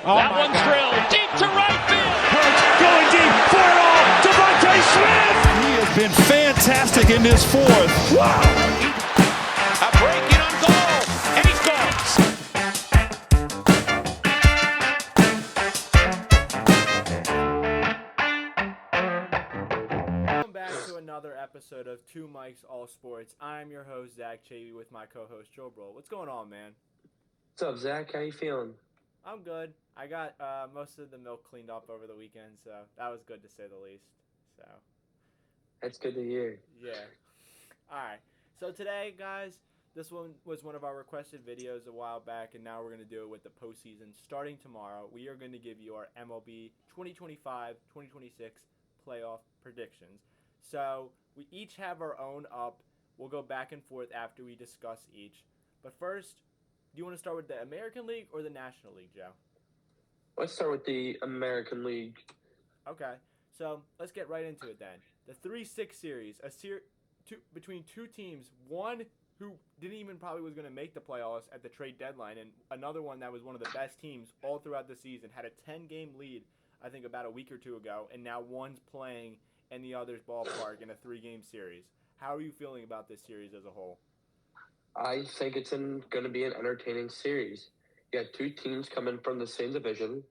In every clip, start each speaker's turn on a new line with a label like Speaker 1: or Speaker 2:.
Speaker 1: Oh
Speaker 2: that one's
Speaker 1: God.
Speaker 2: drilled deep to right field.
Speaker 3: Hurts going deep for it all. Devontae Smith.
Speaker 4: He has been fantastic in this fourth.
Speaker 3: Wow.
Speaker 2: A break in on goal, and he scores.
Speaker 1: Welcome back to another episode of Two Mics All Sports. I'm your host, Zach Chavey, with my co-host, Joe Broll. What's going on, man?
Speaker 5: What's up, Zach? How you feeling?
Speaker 1: I'm good. I got most of the milk cleaned up over the weekend, so that was good to say the least. So
Speaker 5: That's good to hear.
Speaker 1: yeah. All right. So today, guys, this one was one of our requested videos a while back, and now we're going to do it with the postseason. Starting tomorrow, we are going to give you our MLB 2025-2026 playoff predictions. So we each have our own up. We'll go back and forth after we discuss each. But first, do you want to start with the American League or the National League, Joe?
Speaker 5: Let's start with the American League.
Speaker 1: Okay, so let's get right into it then. The 3-6 series, between two teams, one who didn't even probably was going to make the playoffs at the trade deadline, and another one that was one of the best teams all throughout the season, had a 10-game lead, I think about a week or two ago, and now one's playing in the other's ballpark in a 3-game series. How are you feeling about this series as a whole?
Speaker 5: I think it's going to be an entertaining series. You got two teams coming from the same division.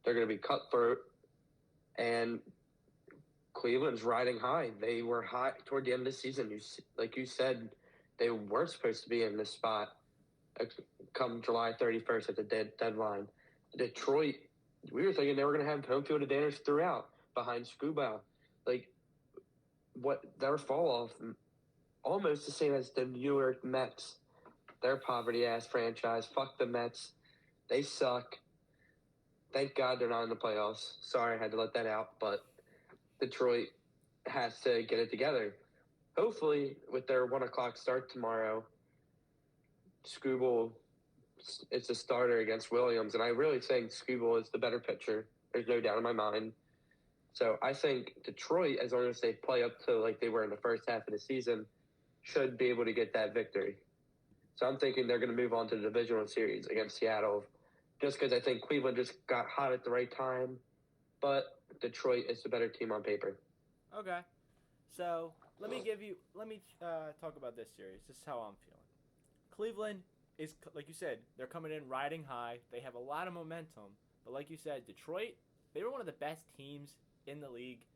Speaker 5: They're going to be cutthroat, and Cleveland's riding high. They were high toward the end of the season. Like you said, they weren't supposed to be in this spot come July 31st at the deadline. Detroit, we were thinking they were going to have home field advantage throughout behind Scuba. Like, what their fall off, almost the same as the New York Mets. Their poverty-ass franchise. Fuck the Mets. They suck. Thank God they're not in the playoffs. Sorry I had to let that out, but Detroit has to get it together. Hopefully, with their 1 o'clock start tomorrow, Scooble, it's a starter against Williams, and I really think Scooble is the better pitcher. There's no doubt in my mind. So I think Detroit, as long as they play up to like they were in the first half of the season, should be able to get that victory. So I'm thinking they're going to move on to the divisional series against Seattle, just because I think Cleveland just got hot at the right time, but Detroit is the better team on paper.
Speaker 1: Okay, so let me talk about this series. This is how I'm feeling. Cleveland is, like you said, they're coming in riding high. They have a lot of momentum, but like you said, Detroit, they were one of the best teams in the league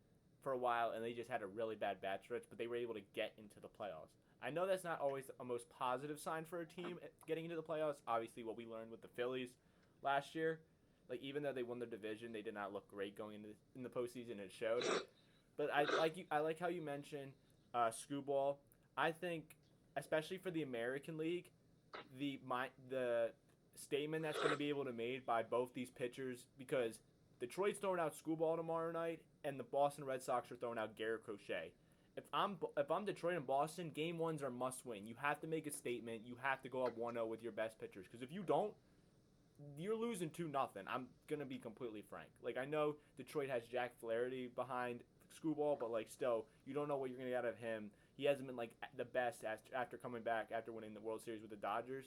Speaker 1: for a while, and they just had a really bad stretch, but they were able to get into the playoffs. I know that's not always a most positive sign for a team getting into the playoffs. Obviously, what we learned with the Phillies last year, like even though they won their division, they did not look great going into in the postseason. It showed. But I like how you mentioned Scooball. I think, especially for the American League, the statement that's going to be able to be made by both these pitchers, because Detroit's throwing out Scooball tomorrow night, and the Boston Red Sox are throwing out Garrett Crochet. If I'm Detroit and Boston, game ones are must win. You have to make a statement. You have to go up 1-0 with your best pitchers, because if you don't, you're losing 2-0. I'm gonna be completely frank. Like, I know Detroit has Jack Flaherty behind Scooball, but like still, you don't know what you're gonna get out of him. He hasn't been like the best after coming back after winning the World Series with the Dodgers.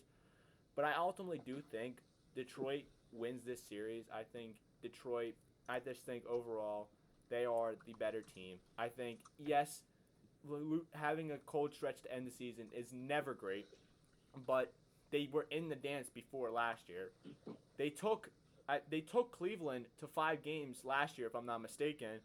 Speaker 1: But I ultimately do think Detroit wins this series. I just think overall they are the better team. I think, yes, having a cold stretch to end the season is never great, but they were in the dance before last year. They took Cleveland to 5 games last year, if I'm not mistaken,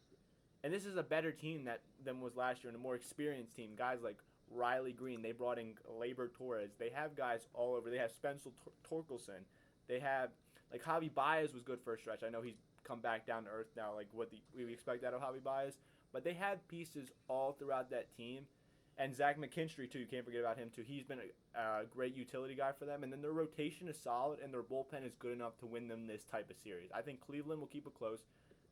Speaker 1: and this is a better team than was last year, and a more experienced team. Guys like Riley Green, they brought in Gleyber Torres. They have guys all over. They have Spencer Torkelson. They have, like, Javi Baez was good for a stretch. I know he's come back down to earth now, like what we expect out of Javi Baez. But they had pieces all throughout that team. And Zach McKinstry, too. You can't forget about him, too. He's been a great utility guy for them. And then their rotation is solid, and their bullpen is good enough to win them this type of series. I think Cleveland will keep it close.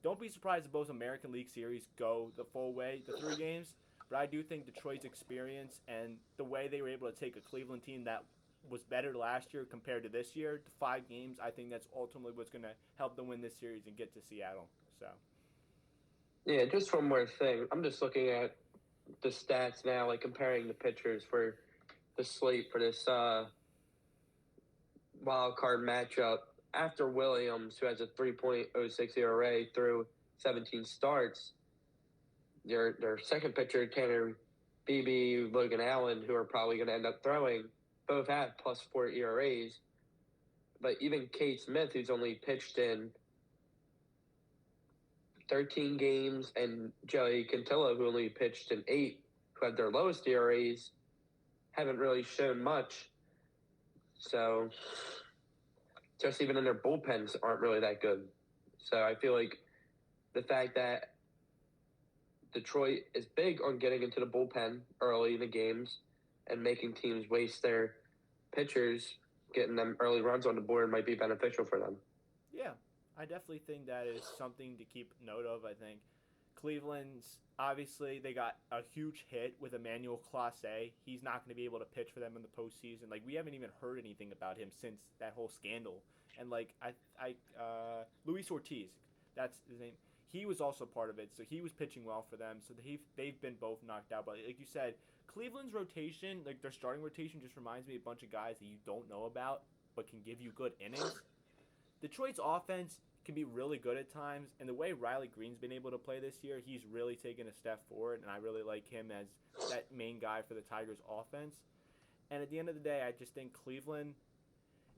Speaker 1: Don't be surprised if both American League series go the full way, the 3 games. But I do think Detroit's experience and the way they were able to take a Cleveland team that was better last year compared to this year to 5 games, I think that's ultimately what's going to help them win this series and get to Seattle. So,
Speaker 5: yeah, just one more thing. I'm just looking at the stats now, like comparing the pitchers for the slate for this wild card matchup. after Williams, who has a 3.06 ERA through 17 starts, their second pitcher, Tanner Beebe, Logan Allen, who are probably going to end up throwing, both have +4 ERAs. But even Kate Smith, who's only pitched in 13 games, and Joey Cantillo, who only pitched in 8, who have their lowest ERAs, haven't really shown much. So just even in their bullpens aren't really that good. So I feel like the fact that Detroit is big on getting into the bullpen early in the games and making teams waste their pitchers, getting them early runs on the board might be beneficial for them.
Speaker 1: Yeah, I definitely think that is something to keep note of. I think Cleveland's obviously they got a huge hit with Emmanuel Clase. He's not going to be able to pitch for them in the postseason. Like we haven't even heard anything about him since that whole scandal. And like Luis Ortiz, that's his name. He was also part of it, so he was pitching well for them. So they've been both knocked out. But like you said, Cleveland's rotation, like their starting rotation, just reminds me of a bunch of guys that you don't know about but can give you good innings. Detroit's offense can be really good at times, and the way Riley Green's been able to play this year, he's really taken a step forward, and I really like him as that main guy for the Tigers' offense. And at the end of the day, I just think Cleveland,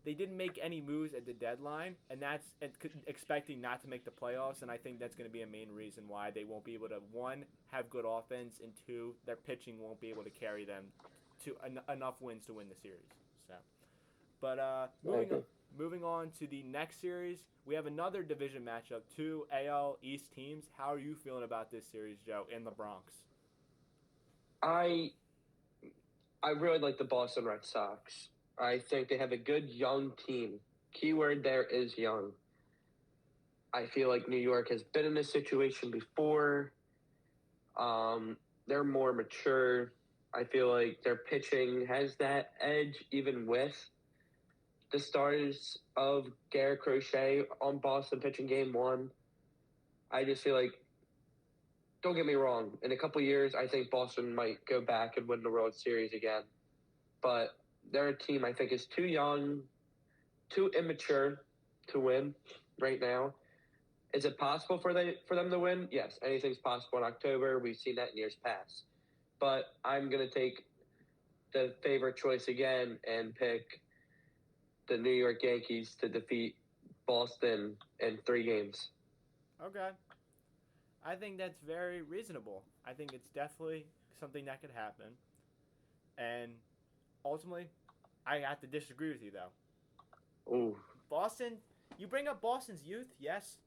Speaker 1: they didn't make any moves at the deadline, and that's expecting not to make the playoffs, and I think that's going to be a main reason why they won't be able to, one, have good offense, and two, their pitching won't be able to carry them to enough wins to win the series. So, but moving on to the next series, we have another division matchup, two AL East teams. How are you feeling about this series, Joe, in the Bronx?
Speaker 5: I really like the Boston Red Sox. I think they have a good young team. Keyword there is young. I feel like New York has been in this situation before. They're more mature. I feel like their pitching has that edge, even with the starters of Garrett Crochet on Boston pitching game 1. I just feel like, don't get me wrong, in a couple of years, I think Boston might go back and win the World Series again. But their team, I think, is too young, too immature to win right now. Is it possible for them to win? Yes, anything's possible in October. We've seen that in years past. But I'm going to take the favorite choice again and pick the New York Yankees to defeat Boston in 3 games.
Speaker 1: Okay. I think that's very reasonable. I think it's definitely something that could happen. And ultimately, I have to disagree with you, though.
Speaker 5: Ooh.
Speaker 1: Boston, you bring up Boston's youth, yes.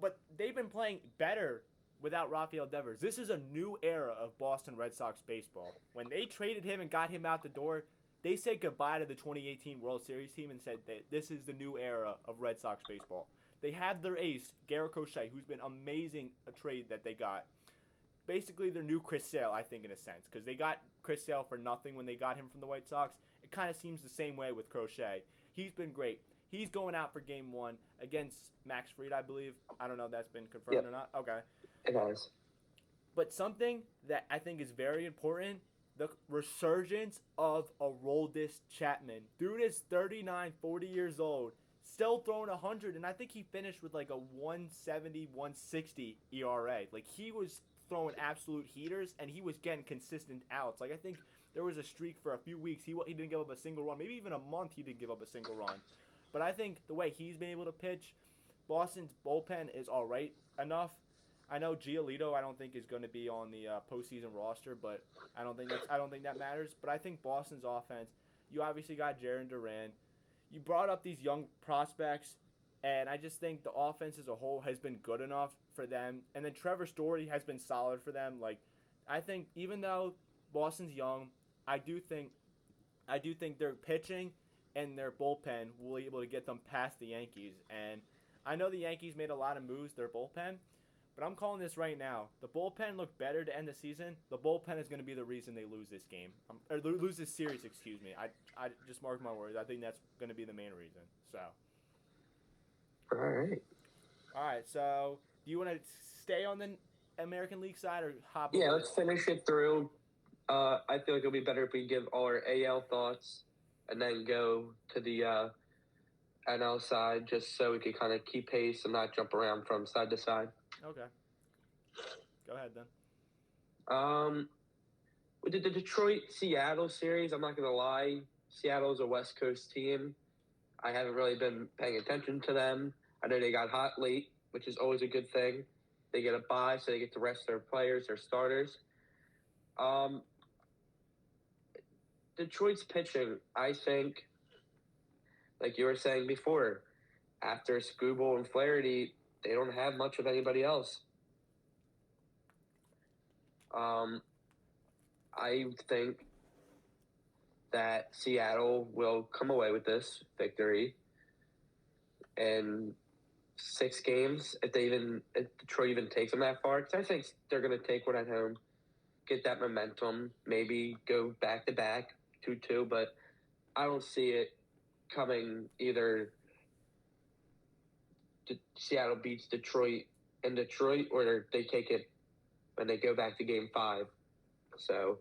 Speaker 1: But they've been playing better without Rafael Devers. This is a new era of Boston Red Sox baseball. When they traded him and got him out the door, they said goodbye to the 2018 World Series team and said that this is the new era of Red Sox baseball. They have their ace, Garrett Crochet, who's been amazing, a trade that they got. Basically, their new Chris Sale, I think, in a sense, because they got Chris Sale for nothing when they got him from the White Sox. It kind of seems the same way with Crochet. He's been great. He's going out for game 1 against Max Fried, I believe. I don't know if that's been confirmed or not. Okay.
Speaker 5: It has.
Speaker 1: But something that I think is very important, the resurgence of Aroldis Chapman. Dude is 39, 40 years old, still throwing 100, and I think he finished with like a 170, 160 ERA. Like, he was throwing absolute heaters, and he was getting consistent outs. Like, I think there was a streak for a few weeks. He didn't give up a single run. Maybe even a month he didn't give up a single run. But I think the way he's been able to pitch, Boston's bullpen is all right enough. I know Giolito, I don't think is going to be on the postseason roster, but I don't think that matters. But I think Boston's offense, you obviously got Jarren Duran. You brought up these young prospects, and I just think the offense as a whole has been good enough for them. And then Trevor Story has been solid for them. Like, I think even though Boston's young, I do think their pitching and their bullpen will be able to get them past the Yankees. And I know the Yankees made a lot of moves, their bullpen, but I'm calling this right now. The bullpen looked better to end the season. The bullpen is going to be the reason they lose this game. Or lose this series, excuse me. I just mark my words. I think that's going to be the main reason. So. All right, so do you want to stay on the American League side or hop over?
Speaker 5: Yeah, let's finish it through. I feel like it'll be better if we give all our AL thoughts and then go to the NL side just so we could kind of keep pace and not jump around from side to side.
Speaker 1: Okay. Go ahead then.
Speaker 5: With the Detroit-Seattle series, I'm not going to lie, Seattle's a West Coast team. I haven't really been paying attention to them. I know they got hot late, which is always a good thing. They get a bye, so they get to rest their players, their starters. Detroit's pitching, I think, like you were saying before, after Scooble and Flaherty, they don't have much of anybody else. I think that Seattle will come away with this victory in 6 games if Detroit even takes them that far. Because I think they're going to take one at home, get that momentum, maybe go back to back 2-2. But I don't see it coming either. Seattle beats Detroit in Detroit, or they take it when they go back to Game 5. So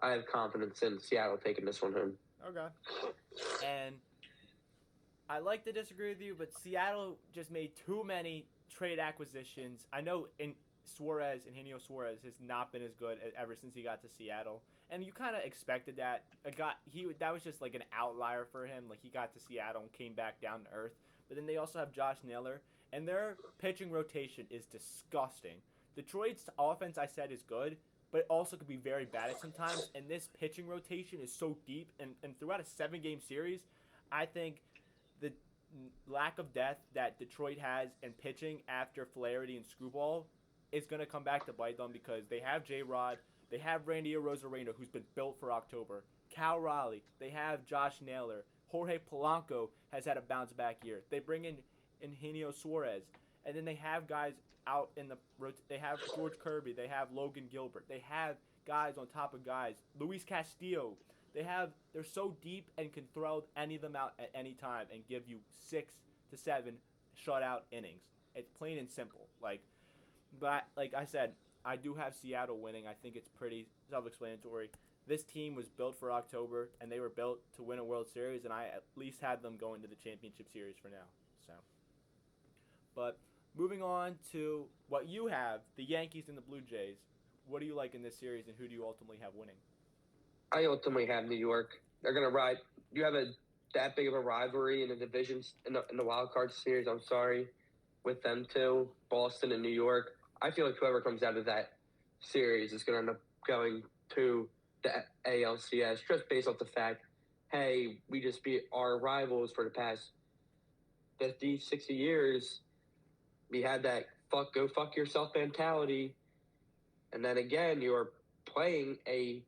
Speaker 5: I have confidence in Seattle taking this one home.
Speaker 1: Okay. And I like to disagree with you, but Seattle just made too many trade acquisitions. I know Eugenio Suarez has not been as good ever since he got to Seattle, and you kind of expected that. That was just like an outlier for him. Like, he got to Seattle and came back down to earth. But then they also have Josh Naylor, and their pitching rotation is disgusting. Detroit's offense, I said, is good, but it also could be very bad at sometimes. And this pitching rotation is so deep, and throughout a 7-game series, I think the lack of depth that Detroit has in pitching after Flaherty and Screwball is going to come back to bite them, because they have J-Rod, they have Randy Arozarena, who's been built for October, Cal Raleigh, they have Josh Naylor, Jorge Polanco has had a bounce-back year. They bring in Eugenio Suarez, and then they have guys out in the – they have George Kirby, they have Logan Gilbert, they have guys on top of guys, Luis Castillo. They're so deep and can throw any of them out at any time and give you 6 to 7 shutout innings. It's plain and simple. But like I said, I do have Seattle winning. I think it's pretty self-explanatory. This team was built for October, and they were built to win a World Series, and I at least had them going to the championship series for now. But moving on to what you have, the Yankees and the Blue Jays. What do you like in this series, and who do you ultimately have winning?
Speaker 5: I ultimately have New York. They're going to ride. You have that big of a rivalry in the divisions in the wild card series. I'm sorry, with them too, Boston and New York. I feel like whoever comes out of that series is going to end up going to the ALCS, just based off the fact, hey, we just beat our rivals for the past 50, 60 years. We had that go fuck yourself mentality. And then again, you're playing a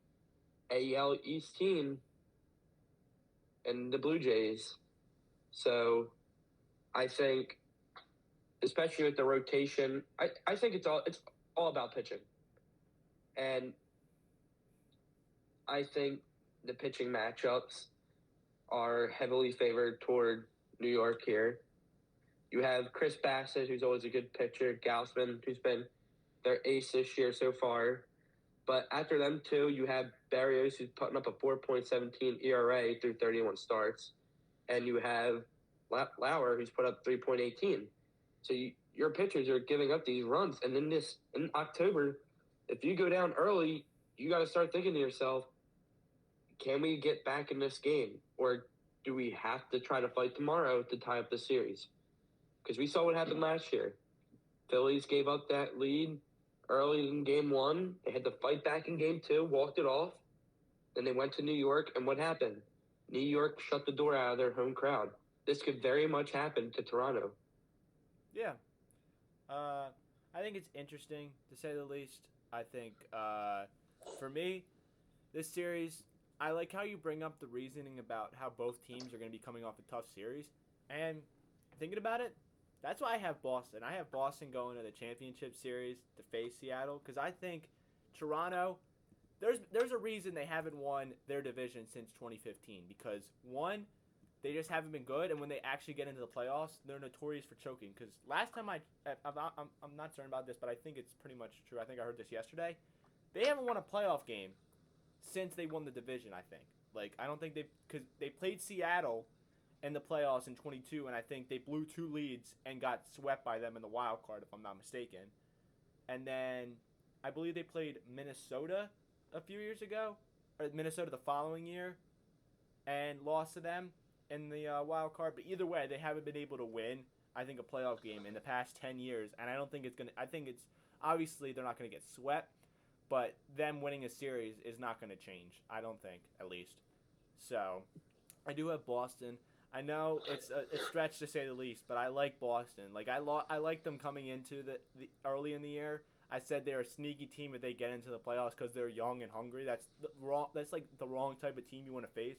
Speaker 5: AL East team and the Blue Jays. So I think, especially with the rotation, I think it's all about pitching. And I think the pitching matchups are heavily favored toward New York here. You have Chris Bassett, who's always a good pitcher, Gausman, who's been their ace this year so far. But after them two, you have Barrios, who's putting up a 4.17 ERA through 31 starts. And you have Lauer, who's put up 3.18. So your pitchers are giving up these runs. And then in October, if you go down early, you got to start thinking to yourself, can we get back in this game? Or do we have to try to fight tomorrow to tie up the series? Because we saw what happened last year. Phillies gave up that lead early in Game 1. They had to fight back in Game 2, walked it off. Then they went to New York, and what happened? New York shut the door out of their home crowd. This could very much happen to Toronto.
Speaker 1: Yeah. I think it's interesting, to say the least. I think, for me, this series, I like how you bring up the reasoning about how both teams are going to be coming off a tough series. And thinking about it, that's why I have Boston. I have Boston going to the championship series to face Seattle, because I think Toronto, there's a reason they haven't won their division since 2015, because one, they just haven't been good, and when they actually get into the playoffs, they're notorious for choking. Because last time I'm not certain about this, but I think it's pretty much true. I think I heard this yesterday. They haven't won a playoff game since they won the division, I think. I don't think because they played Seattle, in the playoffs in 22, and I think they blew 2 leads and got swept by them in the wild card, if I'm not mistaken. And then I believe they played Minnesota a few years ago, or Minnesota the following year, and lost to them in the wild card. But either way, they haven't been able to win, I think, a playoff game in the past 10 years. And I don't think it's going to – I think it's – obviously they're not going to get swept, but them winning a series is not going to change, I don't think, at least. So I do have Boston. I know it's a stretch to say the least, but I like Boston. Like I like them coming into the early in the year. I said they're a sneaky team if they get into the playoffs because they're young and hungry. That's like the wrong type of team you want to face.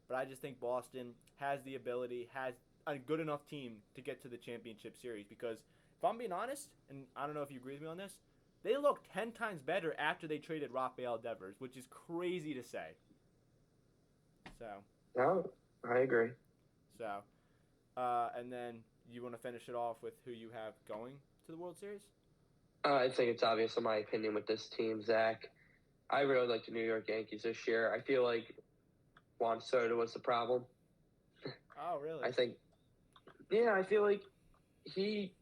Speaker 1: But I just think Boston has the ability, has a good enough team to get to the championship series. Because if I'm being honest, and I don't know if you agree with me on this, they look 10 times better after they traded Rafael Devers, which is crazy to say. So.
Speaker 5: No, I agree.
Speaker 1: So, and then you want to finish it off with who you have going to the World Series?
Speaker 5: I think it's obvious in my opinion with this team, Zach. I really like the New York Yankees this year. I feel like Juan Soto was the problem.
Speaker 1: Oh, really?
Speaker 5: I feel like he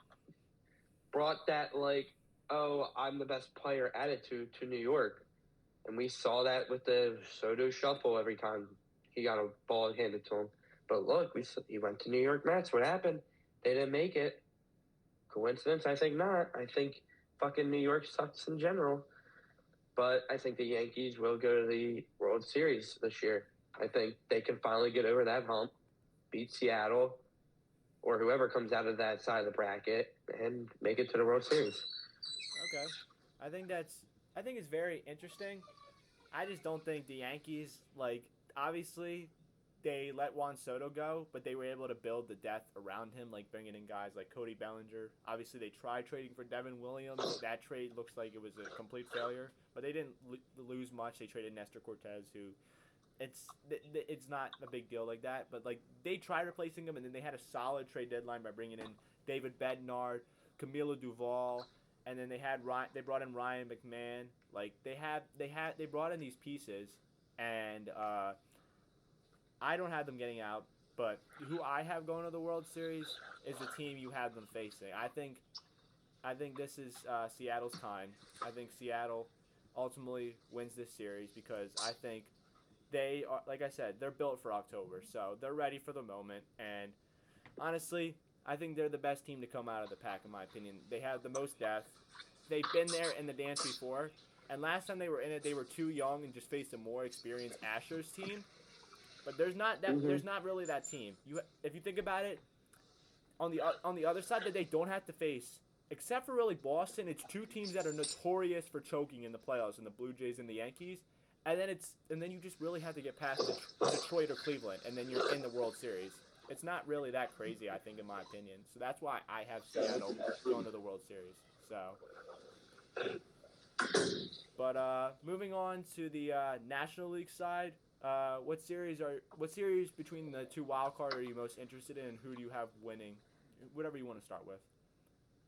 Speaker 5: brought that, like, oh, I'm the best player attitude to New York. And we saw that with the Soto shuffle every time he got a ball handed to him. But look, he went to New York Mets. What happened? They didn't make it. Coincidence? I think not. I think fucking New York sucks in general. But I think the Yankees will go to the World Series this year. I think they can finally get over that hump, beat Seattle, or whoever comes out of that side of the bracket, and make it to the World Series.
Speaker 1: Okay. I think it's very interesting. I just don't think the Yankees, like, obviously they let Juan Soto go, but they were able to build the depth around him, like bringing in guys like Cody Bellinger. Obviously, they tried trading for Devin Williams. That trade looks like it was a complete failure, but they didn't lose much. They traded Nestor Cortez, who it's not a big deal like that, but like they tried replacing him, and then they had a solid trade deadline by bringing in David Bednar, Camilo Duval, and then they brought in Ryan McMahon. Like they brought in these pieces, and I don't have them getting out, but who I have going to the World Series is the team you have them facing. I think this is Seattle's time. I think Seattle ultimately wins this series because I think they are, like I said, they're built for October, so they're ready for the moment. And honestly, I think they're the best team to come out of the pack, in my opinion. They have the most depth. They've been there in the dance before, and last time they were in it, they were too young and just faced a more experienced Astros team. But there's not really that team. If you think about it, on the other side that they don't have to face, except for really Boston, it's two teams that are notorious for choking in the playoffs, in the Blue Jays and the Yankees. And then you just really have to get past Detroit or Cleveland, and then you're in the World Series. It's not really that crazy, I think, in my opinion. So that's why I have Seattle going to the World Series. So, but moving on to the National League side. What series between the two wild card are you most interested in? Who do you have winning? Whatever you want to start with.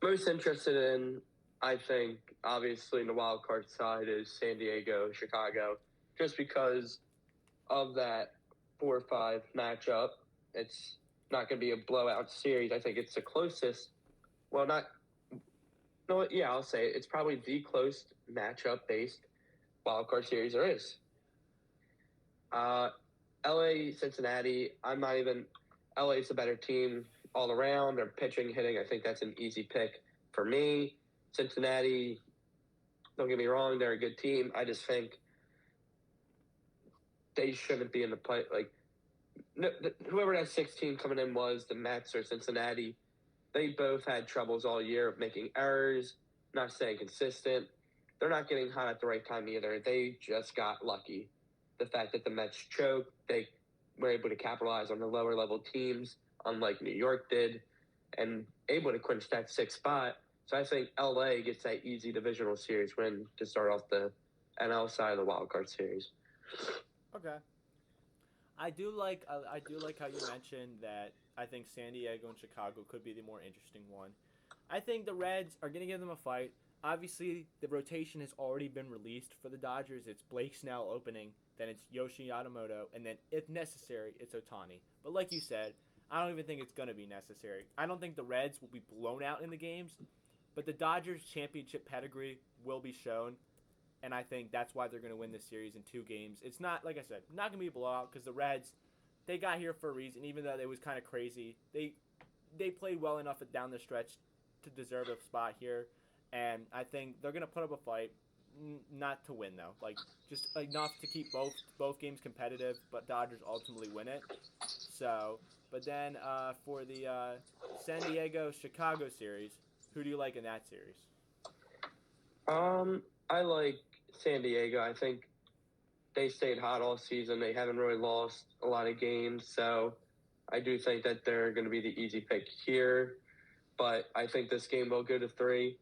Speaker 5: Most interested in, I think, obviously in the wild card side is San Diego, Chicago, just because of that 4-5 matchup. It's not going to be a blowout series. I think it's the closest. Well, I'll say it. It's probably the close matchup-based wild card series there is. LA, Cincinnati, LA's a better team all around. They're pitching, hitting. I think that's an easy pick for me. Cincinnati, don't get me wrong, they're a good team. I just think they shouldn't be in the play. Like, whoever that 16 coming in was, the Mets or Cincinnati, they both had troubles all year of making errors, not staying consistent. They're not getting hot at the right time either. They just got lucky. The fact that the Mets choked, they were able to capitalize on the lower level teams, unlike New York did, and able to clinch that 6th spot. So I think LA gets that easy divisional series win to start off the NL side of the wild card series.
Speaker 1: Okay. I do like how you mentioned that I think San Diego and Chicago could be the more interesting one. I think the Reds are going to give them a fight. Obviously, the rotation has already been released for the Dodgers. It's Blake Snell opening, then it's Yoshi Yamamoto, and then, if necessary, it's Ohtani. But like you said, I don't even think it's going to be necessary. I don't think the Reds will be blown out in the games, but the Dodgers' championship pedigree will be shown, and I think that's why they're going to win this series in 2 games. It's not, like I said, not going to be a blowout because the Reds, they got here for a reason, even though it was kind of crazy. They played well enough down the stretch to deserve a spot here, and I think they're going to put up a fight, not to win, though. Like, just enough to keep both games competitive, but Dodgers ultimately win it. So, but then for the San Diego-Chicago series, who do you like in that series?
Speaker 5: I like San Diego. I think they stayed hot all season. They haven't really lost a lot of games, so I do think that they're going to be the easy pick here. But I think this game will go to 3.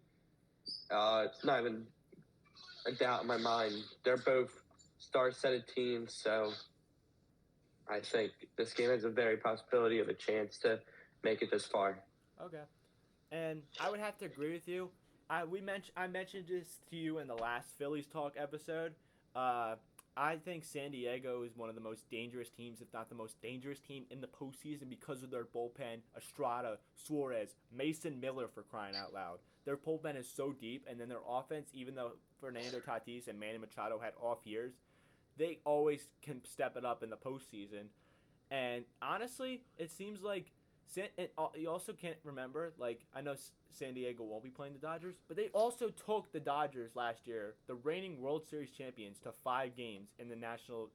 Speaker 5: It's not even a doubt in my mind. They're both star-studded teams, so I think this game has a very possibility of a chance to make it this far.
Speaker 1: Okay. And I would have to agree with you. I mentioned this to you in the last Phillies Talk episode. I think San Diego is one of the most dangerous teams, if not the most dangerous team in the postseason because of their bullpen. Estrada, Suarez, Mason Miller, for crying out loud. Their bullpen is so deep, and then their offense, even though Fernando Tatis and Manny Machado had off years, they always can step it up in the postseason. And honestly, it seems like you also can't remember, like, I know San Diego won't be playing the Dodgers, but they also took the Dodgers last year, the reigning World Series champions, to 5 games in the National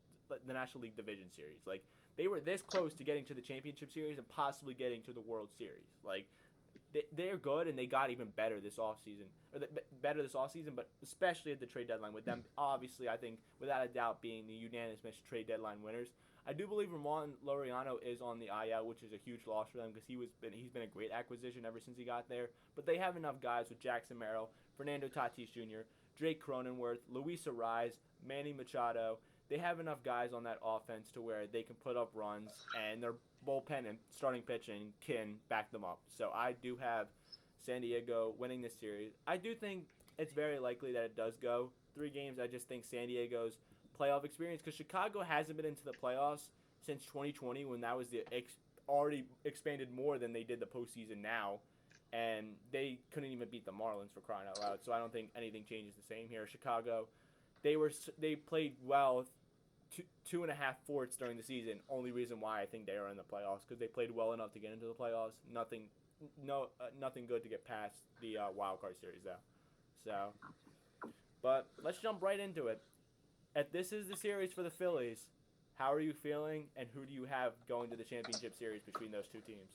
Speaker 1: League Division Series. Like, they were this close to getting to the championship series and possibly getting to the World Series. Like, they're good, and they got even better this offseason. But especially at the trade deadline, with them, obviously, I think, without a doubt, being the unanimous trade deadline winners. I do believe Ramon Laureano is on the IL, which is a huge loss for them because he's been a great acquisition ever since he got there. But they have enough guys with Jackson Merrill, Fernando Tatis Jr., Drake Cronenworth, Luis Arraez, Manny Machado. They have enough guys on that offense to where they can put up runs, and their bullpen and starting pitching can back them up. So I do have San Diego winning this series. I do think it's very likely that it does go 3 games. I just think San Diego's playoff experience, because Chicago hasn't been into the playoffs since 2020 when that was already expanded more than they did the postseason now, and they couldn't even beat the Marlins, for crying out loud. So I don't think anything changes the same here. Chicago, they played well 2.5 fourths during the season. Only reason why I think they are in the playoffs, because they played well enough to get into the playoffs. Nothing good to get past the wild card series though. So, but let's jump right into it. If this is the series for the Phillies, how are you feeling, and who do you have going to the championship series between those 2 teams?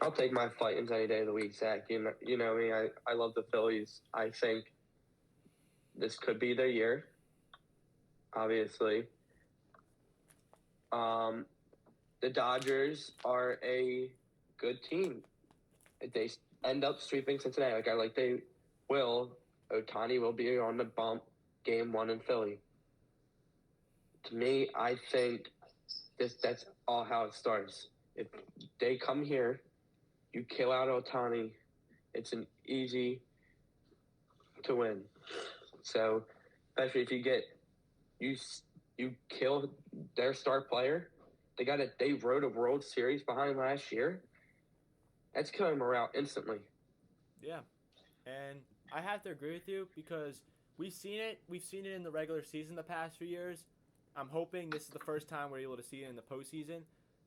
Speaker 5: I'll take my Titans any day of the week, Zach. You know me. I love the Phillies. I think this could be their year, obviously. The Dodgers are a good team. If they end up sweeping Cincinnati, they will, Ohtani will be on the bump Game 1 in Philly. To me, I think that's all how it starts. If they come here, you kill out Ohtani, it's an easy to win. So, especially if you kill their star player, they rode a World Series behind last year. That's killing morale instantly.
Speaker 1: Yeah, and I have to agree with you because we've seen it in the regular season the past few years. I'm hoping this is the first time we're able to see it in the postseason.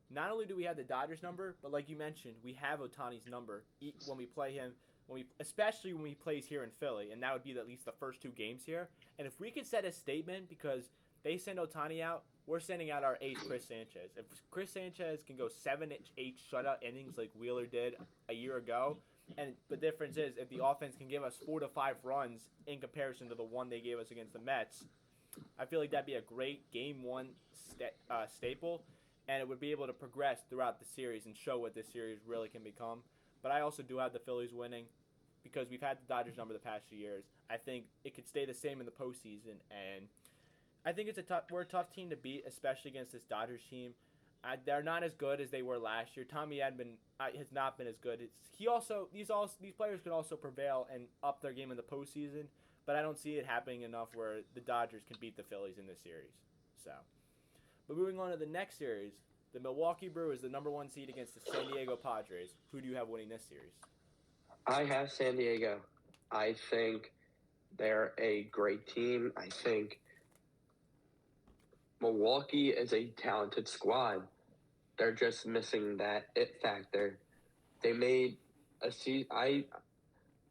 Speaker 1: Not only do we have the Dodgers number, but like you mentioned, we have Ohtani's number when we play him, especially when he plays here in Philly, and that would be at least the first 2 games here. And if we could set a statement, because they send Ohtani out, we're sending out our ace, Chris Sanchez. If Chris Sanchez can go 7-8 shutout innings like Wheeler did a year ago, and the difference is if the offense can give us 4 to 5 runs in comparison to the one they gave us against the Mets, I feel like that'd be a great Game 1 staple, and it would be able to progress throughout the series and show what this series really can become. But I also do have the Phillies winning because we've had the Dodgers number the past few years. I think it could stay the same in the postseason, and I think we're a tough team to beat, especially against this Dodgers team. They're not as good as they were last year. Tommy Edman has not been as good. These players could also prevail and up their game in the postseason, but I don't see it happening enough where the Dodgers can beat the Phillies in this series. So, but moving on to the next series, The Milwaukee Brewers, the number 1 seed against the San Diego Padres. Who do you have winning this series?
Speaker 5: I have San Diego. I think they're a great team. I think Milwaukee is a talented squad. They're just missing that it factor. They made a season. I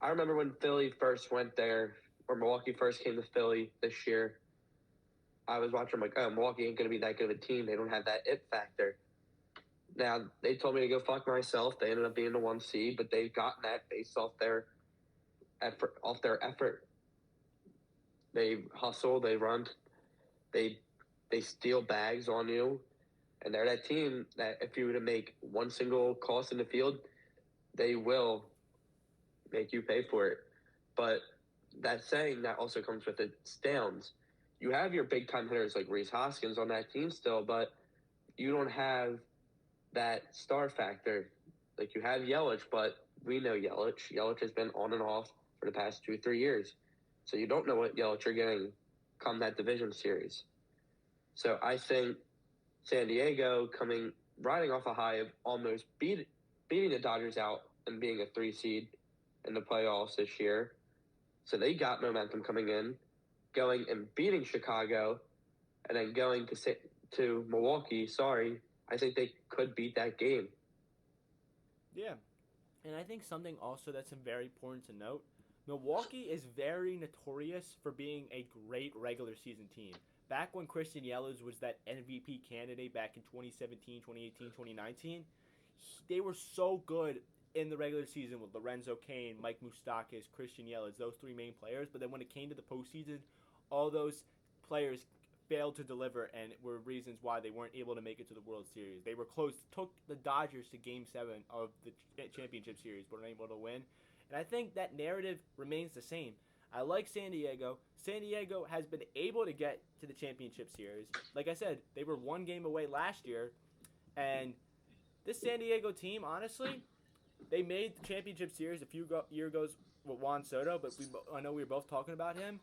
Speaker 5: remember when Philly first went there, or Milwaukee first came to Philly this year. I was watching, I'm like, oh, Milwaukee ain't going to be that good of a team. They don't have that it factor. Now, they told me to go fuck myself. They ended up being the 1 seed, but they've gotten that based off their effort. They hustle, they run, they steal bags on you, and they're that team that if you were to make one single cross in the field, they will make you pay for it. But that saying, that also comes with its downs. You have your big-time hitters like Rhys Hoskins on that team still, but you don't have that star factor. Like, you have Yelich, but we know Yelich. Yelich has been on and off for the past 2-3 years. So you don't know what Yelich are getting come that division series. So I think San Diego riding off a high of almost beating the Dodgers out and being a 3 seed in the playoffs this year. So they got momentum coming in, going and beating Chicago, and then going to Milwaukee. I think they could beat that game.
Speaker 1: Yeah. And I think something also that's very important to note, Milwaukee is very notorious for being a great regular season team. Back when Christian Yelich was that MVP candidate back in 2017, 2018, 2019, they were so good in the regular season with Lorenzo Cain, Mike Moustakas, Christian Yelich, those 3 main players. But then when it came to the postseason, all those players failed to deliver and were reasons why they weren't able to make it to the World Series. They were close, took the Dodgers to Game 7 of the championship series, but unable to win. And I think that narrative remains the same. I like San Diego. San Diego has been able to get to the championship series. Like I said, they were 1 game away last year. And this San Diego team, honestly, they made the championship series a few years ago with Juan Soto, but I know we were both talking about him.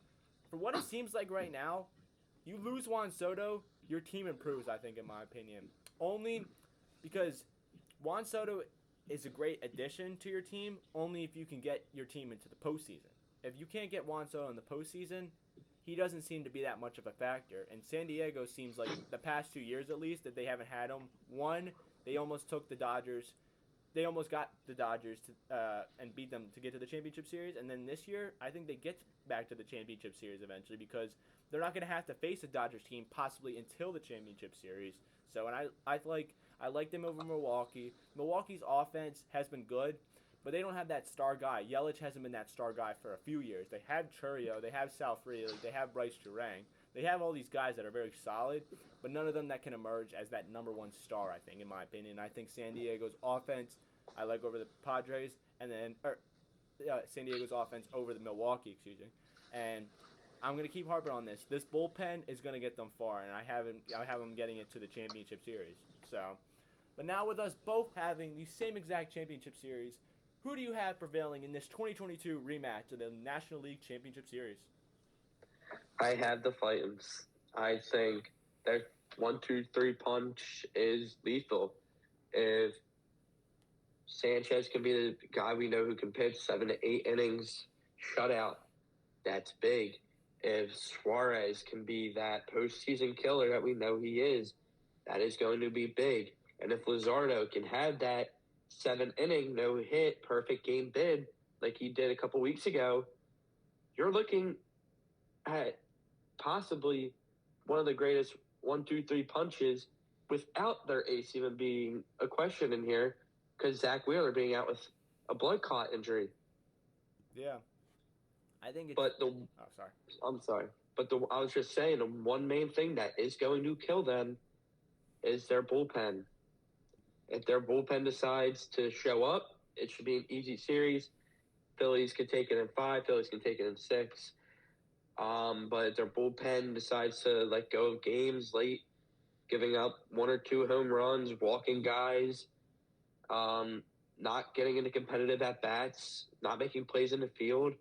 Speaker 1: For what it seems like right now, you lose Juan Soto, your team improves, I think, in my opinion. Only because Juan Soto is a great addition to your team, only if you can get your team into the postseason. If you can't get Juan Soto in the postseason, he doesn't seem to be that much of a factor. And San Diego seems like the past 2 years at least that they haven't had him. One, they almost took the Dodgers. They almost got the Dodgers and beat them to get to the championship series. And then this year, I think they get back to the championship series eventually because they're not going to have to face a Dodgers team possibly until the championship series. So, and I like them over Milwaukee. Milwaukee's offense has been good, but they don't have that star guy. Yelich hasn't been that star guy for a few years. They have Churio, they have Sal Frelick, they have Bryce Durang. They have all these guys that are very solid, but none of them that can emerge as that number 1 star, I think, in my opinion. I think San Diego's offense I like over the Padres, and then San Diego's offense over the Milwaukee, and I'm going to keep harping on this. This bullpen is going to get them far, and I have them getting it to the championship series. So, but now with us both having the same exact championship series, who do you have prevailing in this 2022 rematch of the National League Championship Series?
Speaker 5: I have the Titans. I think their 1-2-3 punch is lethal. If Sanchez can be the guy we know who can pitch 7 to 8 innings, shutout, that's big. If Suarez can be that postseason killer that we know he is, that is going to be big. And if Luzardo can have that 7-inning, no-hit, perfect game bid like he did a couple weeks ago, you're looking at possibly one of the greatest 1-2-3 punches without their ace even being a question in here because Zach Wheeler being out with a blood clot injury.
Speaker 1: Yeah. I think it's...
Speaker 5: But I'm sorry. But I was just saying, the one main thing that is going to kill them is their bullpen. If their bullpen decides to show up, it should be an easy series. Phillies can take it in 5. Phillies can take it in 6. But if their bullpen decides to let go of games late, giving up 1 or 2 home runs, walking guys, not getting into competitive at-bats, not making plays in the field,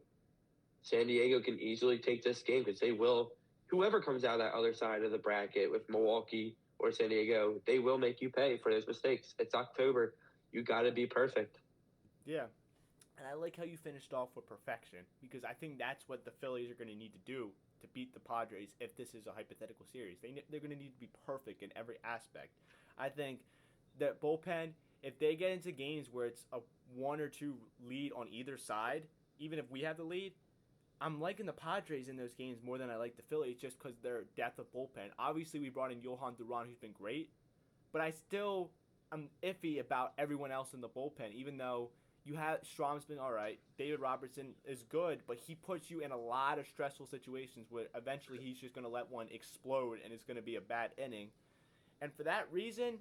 Speaker 5: San Diego can easily take this game because they will. Whoever comes out of that other side of the bracket with Milwaukee or San Diego, they will make you pay for those mistakes. It's October. You got to be perfect.
Speaker 1: Yeah. And I like how you finished off with perfection, because I think that's what the Phillies are going to need to do to beat the Padres if this is a hypothetical series. They're going to need to be perfect in every aspect. I think the bullpen, if they get into games where it's a 1 or 2 lead on either side, even if we have the lead, I'm liking the Padres in those games more than I like the Phillies just because their depth of bullpen. Obviously, we brought in Johan Duran, who's been great, but I still am iffy about everyone else in the bullpen, even though you have Strom's been all right. David Robertson is good, but he puts you in a lot of stressful situations where eventually he's just going to let one explode and it's going to be a bad inning. And for that reason,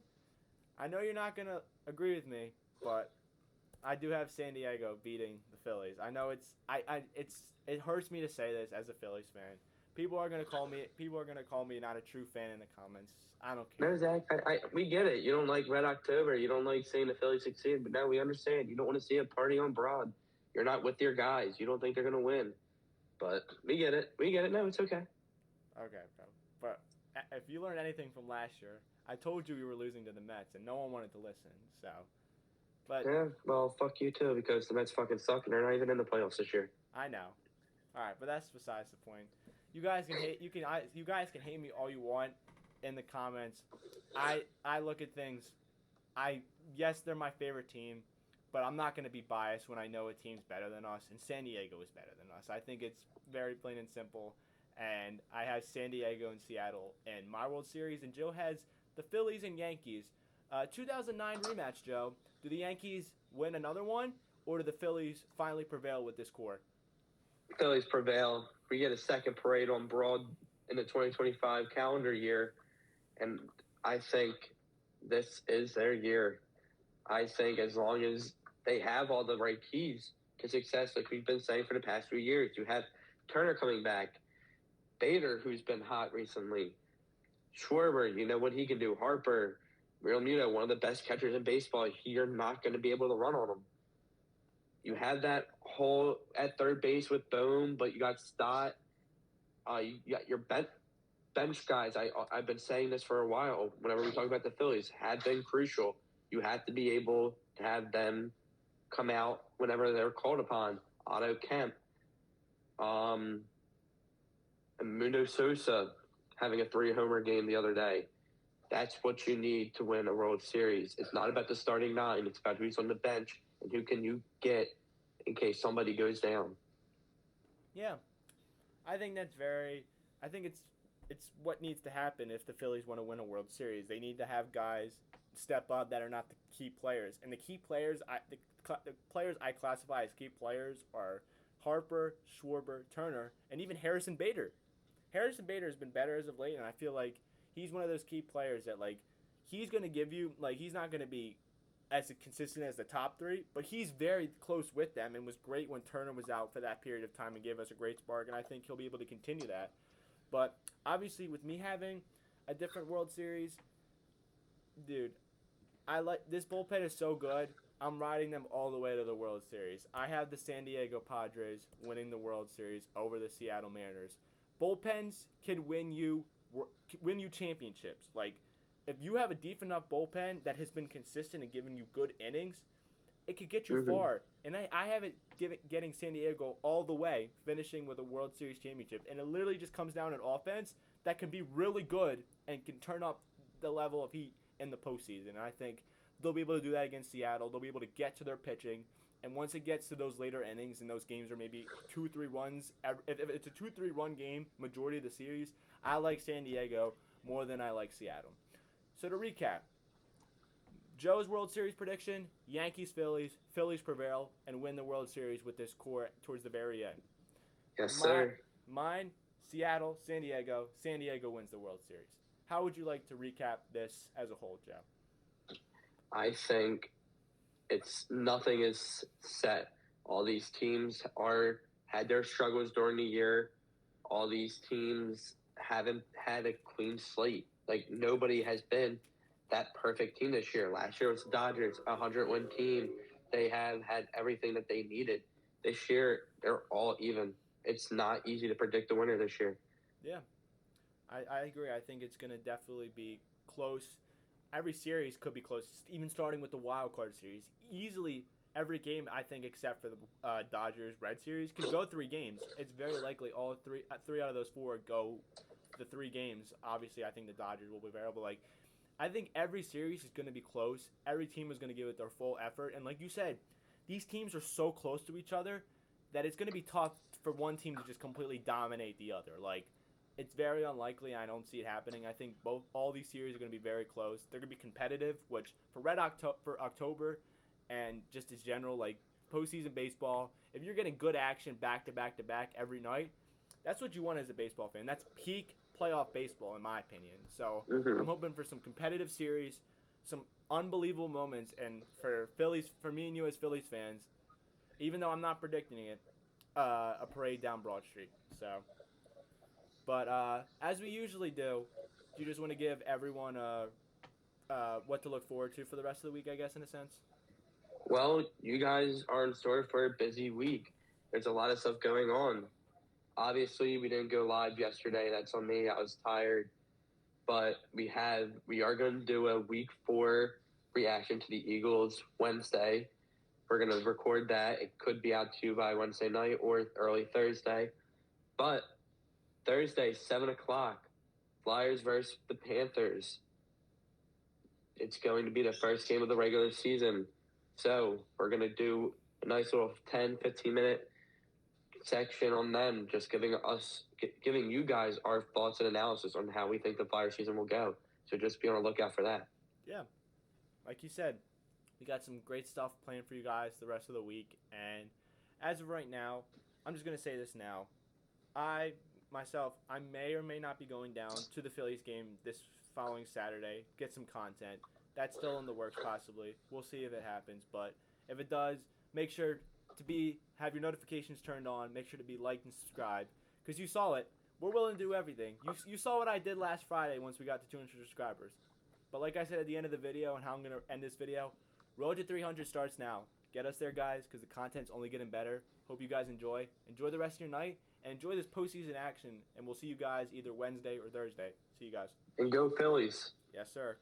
Speaker 1: I know you're not going to agree with me, but I do have San Diego beating the Phillies. I know it hurts me to say this as a Phillies fan. People are gonna call me not a true fan in the comments. I don't care.
Speaker 5: No, Zach, we get it. You don't like Red October. You don't like seeing the Phillies succeed. But no, we understand. You don't want to see a party on Broad. You're not with your guys. You don't think they're gonna win. But we get it. No, it's okay.
Speaker 1: Okay, bro. But if you learned anything from last year, I told you we were losing to the Mets, and no one wanted to listen. So. But
Speaker 5: yeah, well, fuck you too, because the Mets fucking suck and they're not even in the playoffs this year.
Speaker 1: I know. All right, but that's besides the point. You guys can hate you guys can hate me all you want in the comments. I look at things. Yes, they're my favorite team, but I'm not going to be biased when I know a team's better than us, and San Diego is better than us. I think it's very plain and simple, and I have San Diego and Seattle in my World Series, and Joe has the Phillies and Yankees. 2009 rematch, Joe. Do the Yankees win another one, or do the Phillies finally prevail with this core?
Speaker 5: Phillies prevail. We get a second parade on Broad in the 2025 calendar year, and I think this is their year. I think as long as they have all the right keys to success, like we've been saying for the past few years, you have Turner coming back, Bader, who's been hot recently, Schwarber, you know what he can do, Harper, Real Muto, one of the best catchers in baseball. You're not going to be able to run on him. You have that hole at third base with Bohm, but you got Stott. You got your bench guys. I've been saying this for a while. Whenever we talk about the Phillies, had been crucial. You have to be able to have them come out whenever they're called upon. Otto Kemp, Mundo Sosa having a 3-homer game the other day. That's what you need to win a World Series. It's not about the starting 9. It's about who's on the bench and who can you get in case somebody goes down.
Speaker 1: Yeah, I think it's what needs to happen if the Phillies want to win a World Series. They need to have guys step up that are not the key players. And the key players, the players I classify as key players are Harper, Schwarber, Turner, and even Harrison Bader. Harrison Bader has been better as of late, and I feel like he's one of those key players that, like, he's going to give you, like, he's not going to be as consistent as the top 3, but he's very close with them and was great when Turner was out for that period of time and gave us a great spark, and I think he'll be able to continue that. But obviously, with me having a different World Series, dude, this bullpen is so good. I'm riding them all the way to the World Series. I have the San Diego Padres winning the World Series over the Seattle Mariners. Bullpens can win you championships. Like, if you have a deep enough bullpen that has been consistent and giving you good innings, it could get you far. And I have it getting San Diego all the way, finishing with a World Series championship. And it literally just comes down to an offense that can be really good and can turn up the level of heat in the postseason. And I think they'll be able to do that against Seattle. They'll be able to get to their pitching. And once it gets to those later innings and those games are maybe 2-3 runs, if it's a 2-3 run game majority of the series, I like San Diego more than I like Seattle. So to recap, Joe's World Series prediction, Yankees, Phillies prevail and win the World Series with this core towards the very end.
Speaker 5: Yes, sir.
Speaker 1: Mine, Seattle, San Diego wins the World Series. How would you like to recap this as a whole, Joe?
Speaker 5: I think nothing is set. All these teams had their struggles during the year. All these teams haven't had a clean slate. Like, nobody has been that perfect team this year. Last year was the Dodgers, a 100-win team. They have had everything that they needed. This year, they're all even. It's not easy to predict the winner this year.
Speaker 1: Yeah, I agree. I think it's going to definitely be close. Every series could be close, even starting with the wild card series. Easily, every game, I think, except for the Dodgers-Red series, could go 3 games. It's very likely all three out of those 4 go the 3 games. Obviously, I think the Dodgers will be available. Like, I think every series is going to be close. Every team is going to give it their full effort. And like you said, these teams are so close to each other that it's going to be tough for one team to just completely dominate the other. Like, it's very unlikely. I don't see it happening. I think all these series are going to be very close. They're going to be competitive, which for for October and just as general, like postseason baseball, if you're getting good action back to back to back every night, that's what you want as a baseball fan. That's peak playoff baseball, in my opinion. So I'm hoping for some competitive series, some unbelievable moments, and for me and you as Phillies fans, even though I'm not predicting it, a parade down Broad Street. So, but as we usually do you just want to give everyone what to look forward to for the rest of the week, I guess, in a sense?
Speaker 5: Well, you guys are in store for a busy week. There's a lot of stuff going on. Obviously, we didn't go live yesterday. That's on me. I was tired. But we are going to do a week 4 reaction to the Eagles Wednesday. We're going to record that. It could be out to you by Wednesday night or early Thursday. But Thursday, 7 o'clock, Flyers versus the Panthers. It's going to be the first game of the regular season. So we're going to do a nice little 10, 15-minute section on them, just giving you guys our thoughts and analysis on how we think the Flyers season will go. So just be on the lookout for that.
Speaker 1: Yeah. Like you said, we got some great stuff planned for you guys the rest of the week. And as of right now, I'm just going to say this now. I may or may not be going down to the Phillies game this following Saturday, get some content. That's still in the works possibly. We'll see if it happens. But if it does, make sure to have your notifications turned on. Make sure to be liked and subscribed. Because you saw it. We're willing to do everything. You saw what I did last Friday once we got to 200 subscribers. But like I said at the end of the video and how I'm going to end this video, Road to 300 starts now. Get us there, guys, because the content's only getting better. Hope you guys enjoy. Enjoy the rest of your night, and enjoy this postseason action. And we'll see you guys either Wednesday or Thursday. See you guys.
Speaker 5: And go Phillies.
Speaker 1: Yes, sir.